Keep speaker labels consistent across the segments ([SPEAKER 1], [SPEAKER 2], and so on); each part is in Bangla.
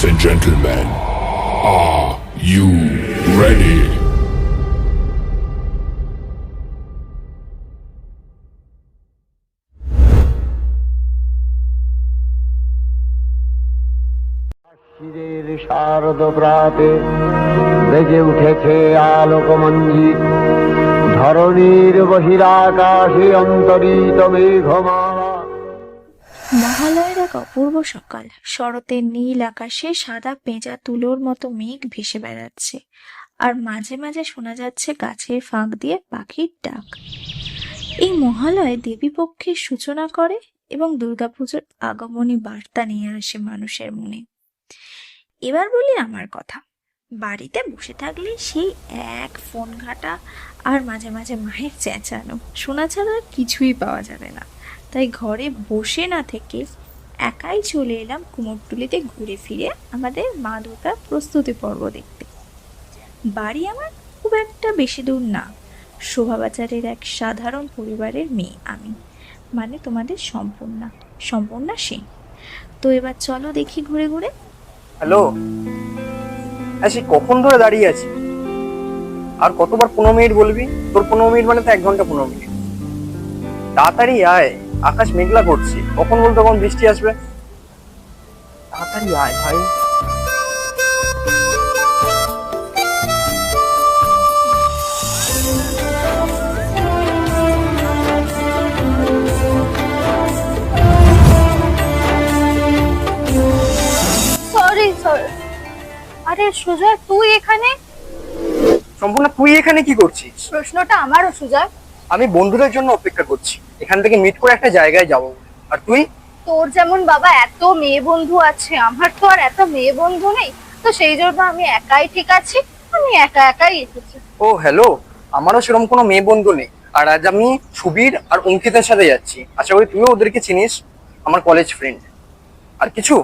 [SPEAKER 1] and gentlemen, are you ready?
[SPEAKER 2] শিরের শারদ প্রাতে বেজে উঠেছে আলোকমঞ্জিত, ধরণীর বহিরাকাশে অন্তরিত মেঘমালা।
[SPEAKER 3] মহালয়ের এক অপূর্ব সকাল। শরতের নীল আকাশে সাদা পেঁজা তুলোর মতো মেঘ ভেসে বেড়াচ্ছে, আর মাঝে মাঝে শোনা যাচ্ছে গাছের ফাঁক দিয়ে পাখির ডাক। এই মহালয় দেবীপক্ষের সূচনা করে এবং দুর্গাপুজোর আগমনী বার্তা নিয়ে আসে মানুষের মনে। এবার বলি আমার কথা। বাড়িতে বসে থাকলে সেই এক ফোন ঘাটা আর মাঝে মাঝে মায়ের চেঁচানো শোনা ছাড়া আর কিছুই পাওয়া যাবে না। তাই ঘরে বসে না থেকে একাই চলে এলাম কুমোরটুলিতে ঘুরে ফিরে আমাদের মা দুর্গার প্রস্তুতি পর্ব দেখতে। বাড়ি আমার খুব একটা বেশি দূর না। শোভাবাজারের এক সাধারণ পরিবারের মেয়ে আমি, মানে তোমাদের সম্পূর্ণা সেন। তো এবার চলো দেখি ঘুরে ঘুরে।
[SPEAKER 4] হ্যালো, সে কখন ধরে দাঁড়িয়ে আছি? আর কতবার 15 মিনিট বলবি? তোর 15 মিনিট মানে তো 1 ঘন্টা 15 মিনিট। তাড়াতাড়ি আয়, আকাশ মেঘলা করছে, কখন বলতো কখন বৃষ্টি আসবে। তাড়াতাড়ি আয় ভাই।
[SPEAKER 5] আরে সুজয়, তুই এখানে?
[SPEAKER 4] সম্পূর্ণ তুই এখানে কি করছিস?
[SPEAKER 5] প্রশ্নটা আমারও সুজয়।
[SPEAKER 4] আমি বন্ধুদের জন্য অপেক্ষা করছি, এখান থেকে মিট করে একটা জায়গায় যাব। আর তুই?
[SPEAKER 5] তোর যেমন বাবা এত মেয়ে বন্ধু আছে, আমার তো আর এত মেয়ে বন্ধু নেই, তো সেই জন্য আমি একাই ঠিক আছি, আমি একাই এসেছি।
[SPEAKER 4] ও হ্যালো, আমারও সেরকম কোনো মেয়ে বন্ধু নেই। আর আজ আমি সুবীর আর অঙ্কিতার সাথে যাচ্ছি। আশা করি তুইও ওদেরকে চিনিস, আমার কলেজ ফ্রেন্ড। আর কিছু?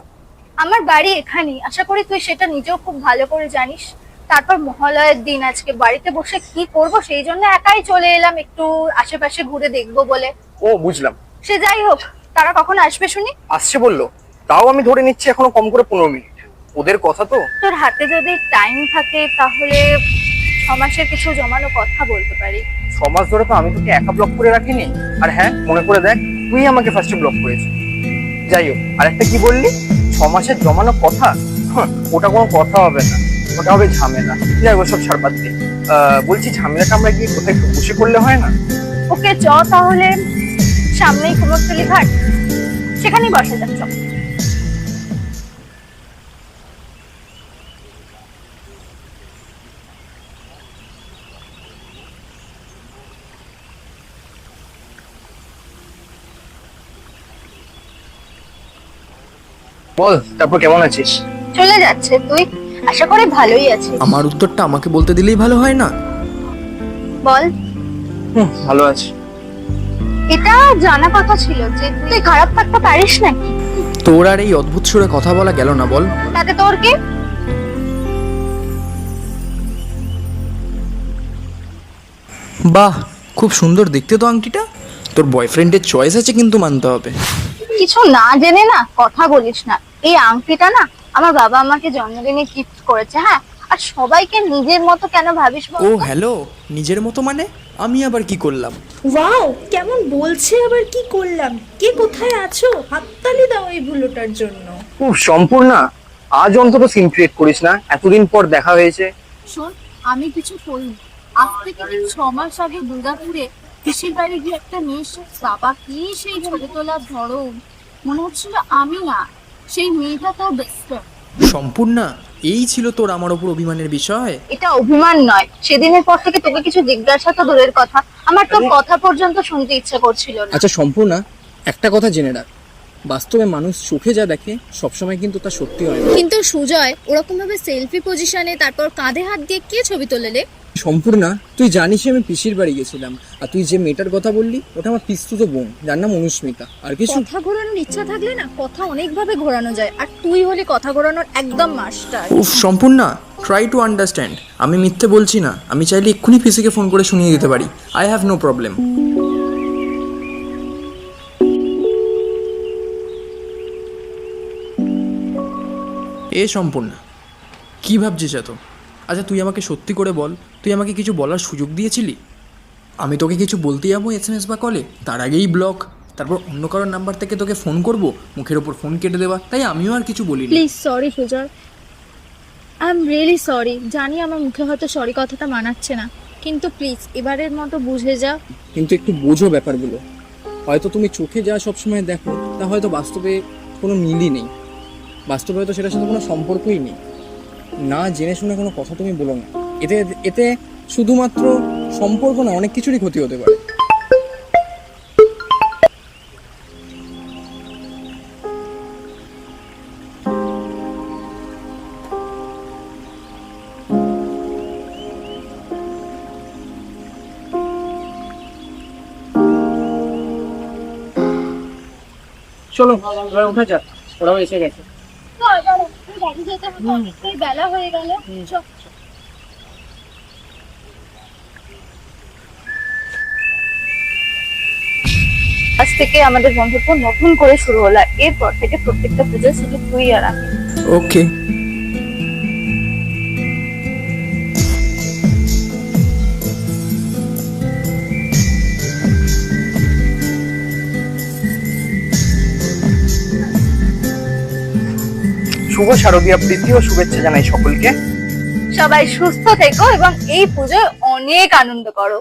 [SPEAKER 5] আমার বাড়ি এখানেই, আশা করি তুই সেটা নিজেও খুব ভালো করে জানিস। তারপর মহালয়ের দিন আজকে বাড়িতে বসে কি করব, সেই জন্য একাই চলে এলাম একটু আশেপাশে ঘুরে দেখবো বলে।
[SPEAKER 4] ও বুঝলাম।
[SPEAKER 5] সে যাই হোক, তারা কখন আসবে শুনি?
[SPEAKER 4] আসছে বললো, তাও আমি ধরে নিচ্ছি এখনো কম করে 15 মিনিট। ওদের কথা তো।
[SPEAKER 5] তোর হাতে যদি টাইম থাকে তাহলে 6 মাসের কিছু জমানো কথা বলতে পারি।
[SPEAKER 4] 6 মাস ধরে তো আমি তোকে একা ব্লক করে রাখিনি। আর হ্যাঁ, মনে করে দেখ, তুই আমাকে ফার্স্টে ব্লক করেছিস। যাই হোক, আর একটা কি বললি? 6 মাসের জমানো কথা? ওটা কোনো কথা হবে না, ওটা হবে ঝামেলা। যাই হোক, সব ছাড় বাদ দে। বলছি, ঝামেলাটা আমরা গিয়ে কোথায় একটু বসে করলে হয় না?
[SPEAKER 5] ওকে চ তাহলে, সামনেই কুমোরটুলি ঘাট, সেখানেই বসে যাচ্ছ।
[SPEAKER 4] বল, তারপর কেমন আছিস?
[SPEAKER 5] চলে যাচ্ছে, তুই? আশা করি ভালোই আছিস।
[SPEAKER 6] আমার উত্তরটা আমাকে বলতে দিলেই ভালো হয় না?
[SPEAKER 5] বল।
[SPEAKER 4] ভালো আছি।
[SPEAKER 5] এটা জানা কথা ছিল যে তুই খারাপ থাকতে পারিস নাকি।
[SPEAKER 6] তোর আর এই অদ্ভুত সুরে কথা বলা গেল না, বল।
[SPEAKER 5] তাতে তোর কি?
[SPEAKER 6] বাহ, খুব সুন্দর দেখতে তো আংটিটা। তোর বয়ফ্রেন্ডের চয়েস আছে কিন্তু, মানতে হবে।
[SPEAKER 5] কিছু না জেনে না কথা বলিস না। এই আংটিটা না আমার বাবা আমাকে জন্মদিনে গিফট করেছে। হ্যাঁ, আর সবাইকে নিজের মতো কেন ভাবিস বল?
[SPEAKER 6] ও হ্যালো, নিজের মতো মানে? আমি আবার কি করলাম?
[SPEAKER 3] ওয়াও, কেমন বলছে আবার কি করলাম? কে কোথায় আছো? হাততালি দাও এই ভুলোটার জন্য।
[SPEAKER 4] খুব সম্পূর্ণা, আজ অন্তত সিন ক্রিয়েট করিস না, এতদিন পর দেখা হয়েছে।
[SPEAKER 5] শোন, আমি কিছু করিনি। আজ থেকে 6 মাস আগে দুর্গাপুরে পিসির বাড়ি গিয়ে একটা মেয়ে এসে, বাবা কি সেই ছবি তোলার ধরন, মনে হচ্ছিল আমি না সেই মেয়েটা তোর বেস্ট ফ্রেন্ড।
[SPEAKER 6] সম্পূর্ণা, এই ছিল তোর আমার ওপর অভিমানের বিষয়?
[SPEAKER 5] এটা অভিমান নয়, সেদিনের পর থেকে তোকে কিছু জিজ্ঞাসা তো দূরের কথা, আমার তোর কথা পর্যন্ত শুনতে ইচ্ছা করছিল না।
[SPEAKER 6] আচ্ছা সম্পূর্ণা, একটা কথা জেনে রাখ, বাস্তবে মানুষ চোখে যা দেখে সবসময় কিন্তু তা সত্যি হয় না।
[SPEAKER 7] কিন্তু সুজয় ওরকম ভাবে সেলফি পজিশনে তারপর কাঁধে হাত দিয়ে কে ছবি তোলে?
[SPEAKER 6] সম্পূর্ণা, তুই জানিস আমি পিসির বাড়ি গেছিলাম, আর তুই যে মেয়েটার কথা বললি ওটা আমার পিসতুতো বোন, যার নাম অনুস্মিতা। আর কিছু?
[SPEAKER 7] কথা ঘোরানোর ইচ্ছা থাকলে না কথা অনেক ভাবে ঘোরানো যায়, আর তুই হলি কথা ঘোরানোর একদম মাস্টার।
[SPEAKER 6] উফ সম্পূর্ণা, ট্রাই টু আন্ডারস্ট্যান্ড। আমি মিথ্যে বলছি না, আমি চাইলে এক্ষুনি পিসিকে ফোন করে শুনিয়ে দিতে পারি। I have no problem. সম্পূর্ণা, কী ভাবছিস এত? আচ্ছা তুই আমাকে সত্যি করে বল, তুই আমাকে কিছু বলার সুযোগ দিয়েছিলি? আমি তোকে কিছু বলতে যাবো SMS বা কলে, তার আগেই ব্লক, তারপর অন্য কারোর নাম্বার থেকে তোকে ফোন করব, মুখের ওপর ফোন কেটে দেওয়া, তাই আমিও আর কিছু বলিনি।
[SPEAKER 7] Please sorry Sujoy, I am really sorry. জানি আমার মুখে হয়তো সরি কথাটা মানাচ্ছে না, কিন্তু প্লিজ এবারের মতো বুঝে যা।
[SPEAKER 6] কিন্তু একটু বোঝো ব্যাপারগুলো। হয়তো তুমি চোখে যা সবসময় দেখো তা হয়তো বাস্তবে কোনো মিলই নেই, বাস্তবে হয়তো সেটার সাথে কোনো সম্পর্কই নেই। না জেনে শুনে কোনো কথা তুমি বলো না, এতে এতে শুধুমাত্র সম্পর্ক না, অনেক কিছুরই ক্ষতি হতে পারে।
[SPEAKER 4] চলো এবার উঠে যাক, ওরাও এসে গেছে।
[SPEAKER 5] বাড়ি যেতে হবে, অনেকটাই বেলা হয়ে গেল। চল।
[SPEAKER 7] আজ থেকে আমাদের বন্ধুত্ব নতুন করে শুরু হলো, এরপর থেকে প্রত্যেকটা পুজো শুধু তুই আর আমি।
[SPEAKER 6] ওকে।
[SPEAKER 4] শুভ শারদীয়া প্রীতি ও শুভেচ্ছা জানাই সকলকে।
[SPEAKER 7] সবাই সুস্থ থেকো এবং এই পুজোয় অনেক আনন্দ করো।